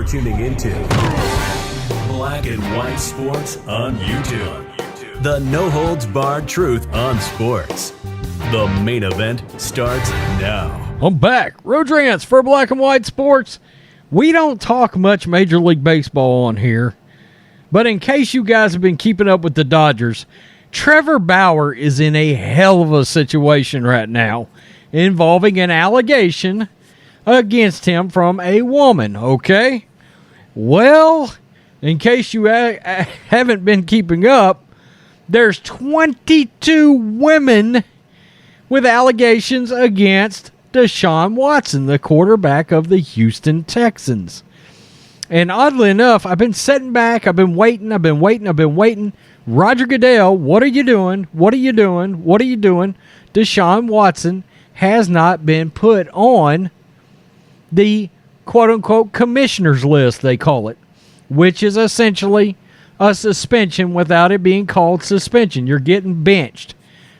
You're tuning into Black and White Sports on YouTube. The no-holds-barred truth on sports. The main event starts now. I'm back. Road Rants for Black and White Sports. We don't talk much Major League Baseball on here, but in case you guys have been keeping up with the Dodgers, Trevor Bauer is in a hell of a situation right now involving an allegation against him from a woman, okay? Well, in case you haven't been keeping up, there's 22 women with allegations against DeShaun Watson, the quarterback of the Houston Texans. And oddly enough, I've been sitting back, I've been waiting. Roger Goodell, what are you doing? What are you doing? What are you doing? DeShaun Watson has not been put on the quote-unquote commissioner's list, they call it, which is essentially a suspension without it being called suspension. You're getting benched.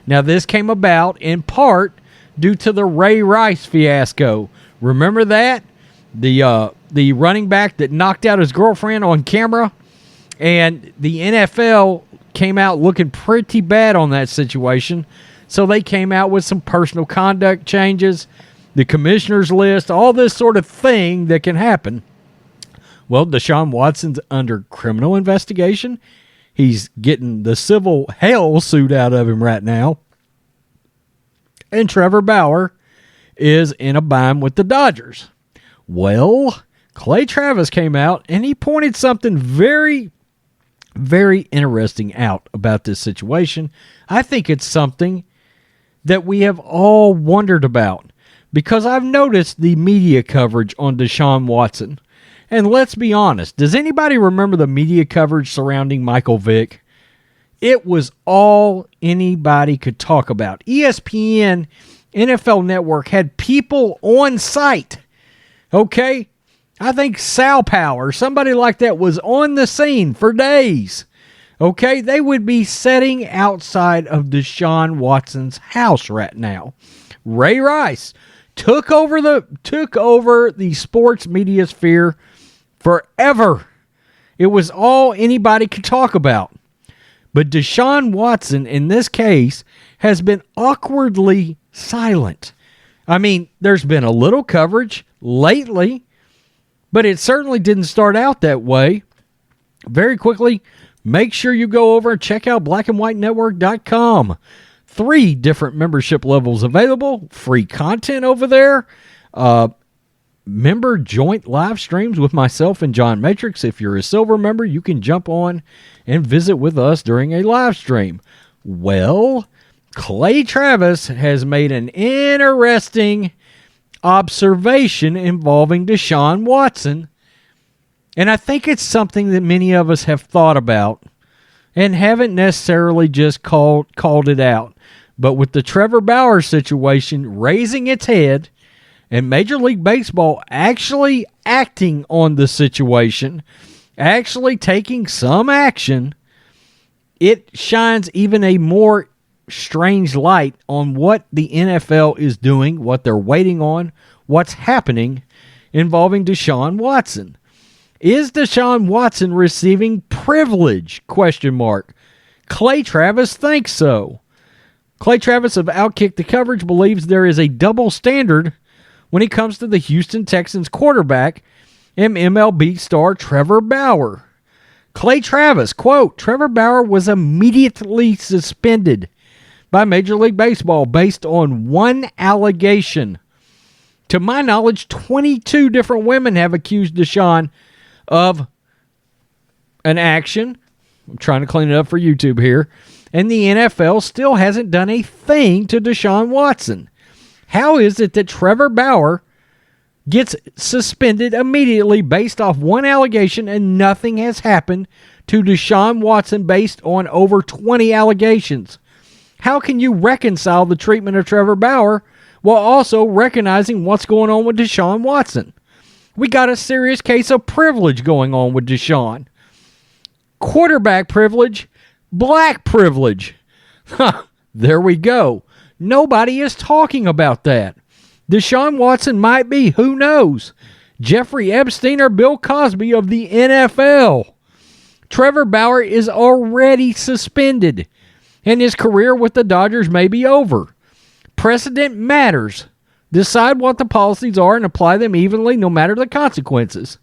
Now, this came about in part due to the Ray Rice fiasco. Remember that? The running back that knocked out his girlfriend on camera? And the NFL came out looking pretty bad on that situation. So they came out with some personal conduct changes, the commissioner's list, all this sort of thing that can happen. Well, DeShaun Watson's under criminal investigation. He's getting the civil hell suit out of him right now. And Trevor Bauer is in a bind with the Dodgers. Well, Clay Travis came out and he pointed something very, very interesting out about this situation. I think it's something that we have all wondered about because I've noticed the media coverage on DeShaun Watson. And let's be honest, does anybody remember the media coverage surrounding Michael Vick? It was all anybody could talk about. ESPN, NFL Network had people on site. Okay? I think Sal Power, somebody like that, was on the scene for days. Okay? They would be sitting outside of DeShaun Watson's house right now. Ray Rice took over the sports media sphere forever. It was all anybody could talk about. But DeShaun Watson, in this case, has been awkwardly silent. I mean, there's been a little coverage lately, but it certainly didn't start out that way. Very quickly, make sure you go over and check out blackandwhitenetwork.com. 3 different membership levels available. Free content over there. Member joint live streams with myself and John Matrix. If you're a silver member, you can jump on and visit with us during a live stream. Well, Clay Travis has made an interesting observation involving DeShaun Watson, and I think it's something that many of us have thought about and haven't necessarily just called it out. But with the Trevor Bauer situation raising its head and Major League Baseball actually acting on the situation, actually taking some action, it shines even a more strange light on what the NFL is doing, what they're waiting on, what's happening involving DeShaun Watson. Is DeShaun Watson receiving privilege? ? Clay Travis thinks so. Clay Travis of Outkick the Coverage believes there is a double standard when it comes to the Houston Texans quarterback and MLB star Trevor Bauer. Clay Travis, quote, Trevor Bauer was immediately suspended by Major League Baseball based on one allegation. To my knowledge, 22 different women have accused DeShaun of an action. I'm trying to clean it up for YouTube here. And the NFL still hasn't done a thing to DeShaun Watson. How is it that Trevor Bauer gets suspended immediately based off one allegation and nothing has happened to DeShaun Watson based on over 20 allegations? How can you reconcile the treatment of Trevor Bauer while also recognizing what's going on with DeShaun Watson? We got a serious case of privilege going on with DeShaun. Quarterback privilege, black privilege. There we go. Nobody is talking about that. DeShaun Watson might be, who knows? Jeffrey Epstein or Bill Cosby of the NFL. Trevor Bauer is already suspended, and his career with the Dodgers may be over. Precedent matters. Decide what the policies are and apply them evenly no matter the consequences.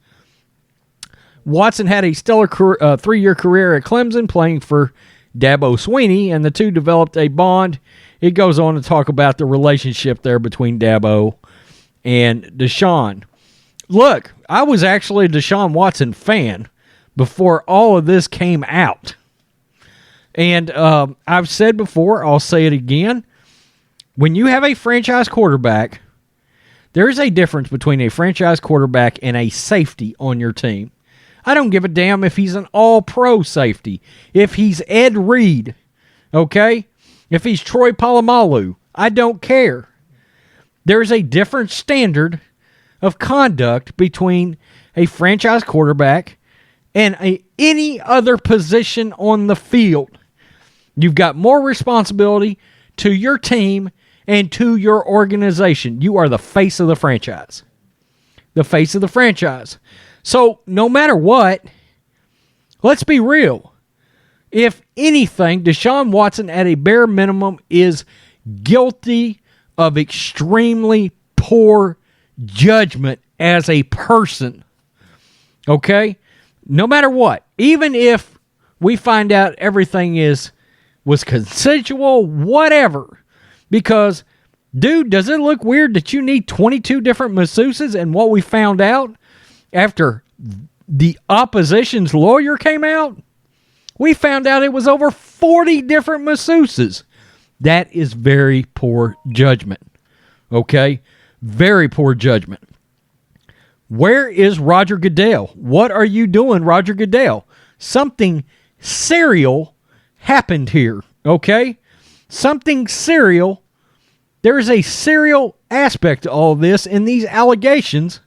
Watson had a stellar 3-year career at Clemson playing for Dabo Swinney, and the two developed a bond. It goes on to talk about the relationship there between Dabo and DeShaun. Look, I was actually a DeShaun Watson fan before all of this came out. And I've said before, I'll say it again. When you have a franchise quarterback, there is a difference between a franchise quarterback and a safety on your team. I don't give a damn if he's an all-pro safety. If he's Ed Reed, okay? If he's Troy Polamalu, I don't care. There's a different standard of conduct between a franchise quarterback and any other position on the field. You've got more responsibility to your team and to your organization. You are the face of the franchise. The face of the franchise. So, no matter what, let's be real. If anything, DeShaun Watson at a bare minimum is guilty of extremely poor judgment as a person. Okay? No matter what. Even if we find out everything was consensual, whatever. Because, dude, does it look weird that you need 22 different masseuses? And what we found out after the opposition's lawyer came out, we found out it was over 40 different masseuses. That is very poor judgment. Okay? Very poor judgment. Where is Roger Goodell? What are you doing, Roger Goodell? Something serial happened here. Okay? Something serial. There is a serial aspect to all of this in these allegations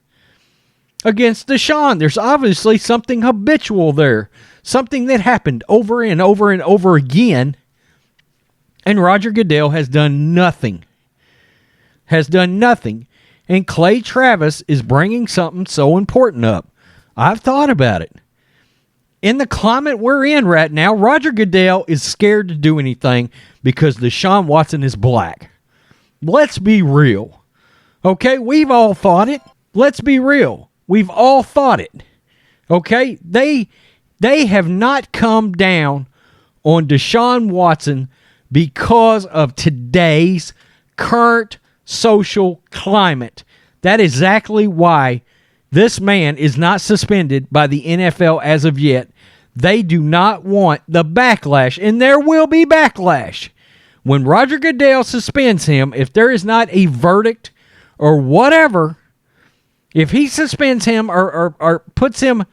against DeShaun. There's obviously something habitual there. Something that happened over and over and over again. And Roger Goodell has done nothing. Has done nothing. And Clay Travis is bringing something so important up. I've thought about it. In the climate we're in right now, Roger Goodell is scared to do anything because DeShaun Watson is black. Let's be real. Okay, we've all thought it. Let's be real. We've all thought it. Okay, they have not come down on DeShaun Watson because of today's current social climate. That is exactly why this man is not suspended by the NFL as of yet. They do not want the backlash, and there will be backlash. When Roger Goodell suspends him, if there is not a verdict or whatever, if he suspends him or puts him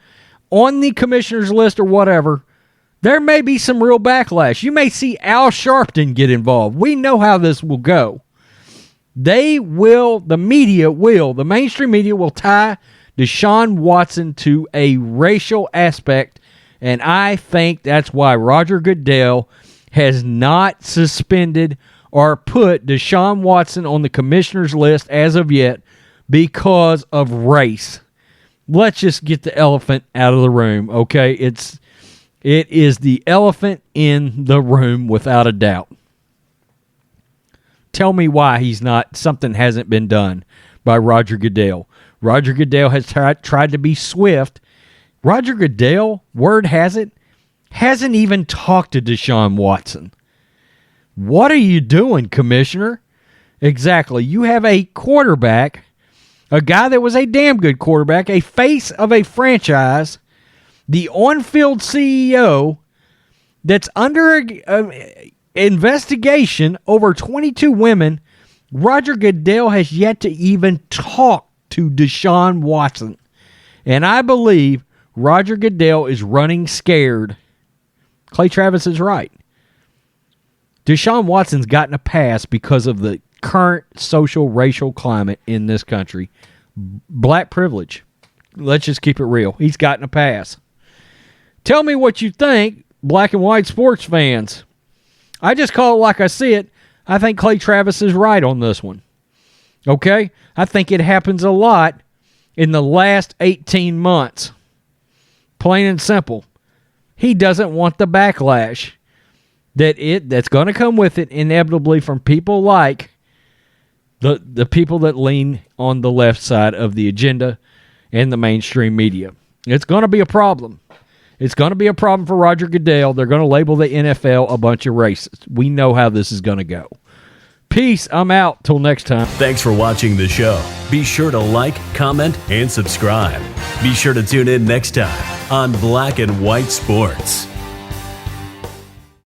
on the commissioner's list or whatever, there may be some real backlash. You may see Al Sharpton get involved. We know how this will go. The mainstream media will tie DeShaun Watson to a racial aspect, and I think that's why Roger Goodell has not suspended or put DeShaun Watson on the commissioner's list as of yet because of race. Let's just get the elephant out of the room, okay? It is the elephant in the room without a doubt. Tell me why something hasn't been done by Roger Goodell. Roger Goodell has tried to be swift. Roger Goodell, word has it, hasn't even talked to DeShaun Watson. What are you doing, Commissioner? Exactly. You have a quarterback, a guy that was a damn good quarterback, a face of a franchise, the on-field CEO that's under investigation over 22 women. Roger Goodell has yet to even talk to DeShaun Watson. And I believe Roger Goodell is running scared. Clay Travis is right. DeShaun Watson's gotten a pass because of the current social racial climate in this country. Black privilege. Let's just keep it real. He's gotten a pass. Tell me what you think, black and white sports fans. I just call it like I see it. I think Clay Travis is right on this one. Okay? I think it happens a lot in the last 18 months. Plain and simple. He doesn't want the backlash that's going to come with it inevitably from people like the people that lean on the left side of the agenda and the mainstream media. It's going to be a problem. It's going to be a problem for Roger Goodell. They're going to label the NFL a bunch of racists. We know how this is going to go. Peace. I'm out. Till next time. Thanks for watching the show. Be sure to like, comment, and subscribe. Be sure to tune in next time on Black and White Sports.